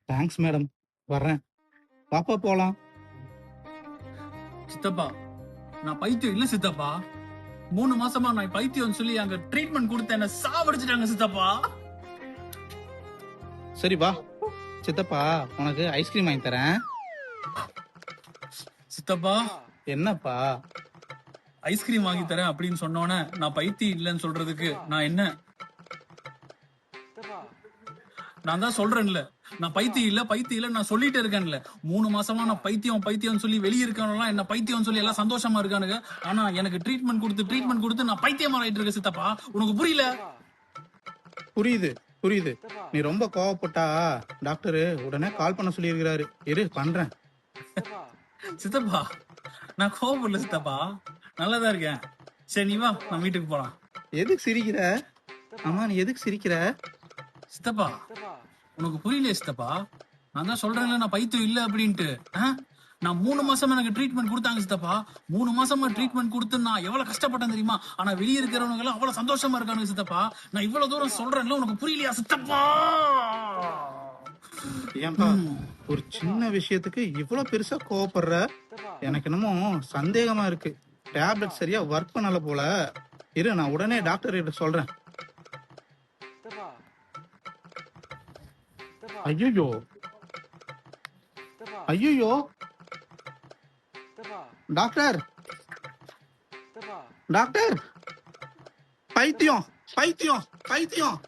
Thanks madam. வர்றேன். பாப்பா போலாம். சித்தப்பா நான் பைத்தியம் இல்ல சித்தப்பா. 3 மாசமா நான் பைத்தியம் சொல்லி அங்க ட்ரீட்மெண்ட் கொடுத்து என்ன சாவடிச்சிட்டாங்க சித்தப்பா. சரி வா சித்தப்பா, உனக்கு ஐஸ்கிரீம் வாங்கி தரேன். சித்தப்பா என்னப்பா? ஐஸ்கிரீம் வாங்கி தரேன் அப்படின்னு சொன்னோன்னே நான் பைத்தியம் இல்லைன்னு சொல்றதுக்கு நான் என்ன? நான் தான் சொல்றேன்ல, நான் பைத்தியம் இல்ல நான் சொல்லிட்டே இருக்கேன்ல. 3 மாசமா நான் பைத்தியம் சொல்லி வெளிய இருக்கவங்க என்ன பைத்தியம் சொல்லி எல்லாம் சந்தோஷமா இருக்கானுங்க. ஆனா எனக்கு ட்ரீட்மெண்ட் கொடுத்து நான் பைத்தியமா ஆயிட்டு இருக்கேன் சித்தப்பா. உனக்கு புரியல? புரியுது புரியுது. நீ ரொம்ப கோவப்பட்டா டாக்டர் உடனே கால் பண்ண சொல்லியிருக்கிறாரு. இரு பண்றேன். சித்தப்பா நான் கோவப்படல சித்தப்பா, நல்லாதான் இருக்கேன். சரி நீ வா, நம்ம வீட்டுக்கு போலாம். எதுக்கு சிரிக்கிற? ஆமா, நீ எதுக்கு சிரிக்கிற? சித்தப்பா உனக்கு புரியல சித்தப்பா. நான் தான் சொல்றேன்ல நான் பைத்தியம் இல்ல அப்படின்ட்டு. நான் 3 மாசமா எனக்கு ட்ரீட்மெண்ட் கொடுத்தாங்க சித்தப்பா. 3 மாசமா ட்ரீட்மெண்ட் கொடுத்து நான் எவ்வளவு கஷ்டப்பட்டேன் தெரியுமா? ஆனா வெளியே இருக்கிறவங்க எல்லாம் அவ்வளவு சந்தோஷமா இருக்கானுங்க சித்தப்பா. நான் இவ்வளவு தூரம் சொல்றேன்ல, உனக்கு புரியலையா சித்தப்பா? ஏன்பா ஒரு சின்ன விஷயத்துக்கு இவ்வளவு பெருசா கோவப்படுற? எனக்கு என்னமோ சந்தேகமா இருக்கு. டேப்லெட் சரியா ஒர்க் பண்ணல போல. இரு, நான் உடனே டாக்டர் கிட்ட சொல்றேன். ஐயோ ஐயோ டாக்டர் டாக்டர், பைத்தியம் பைத்தியம் பைத்தியம்.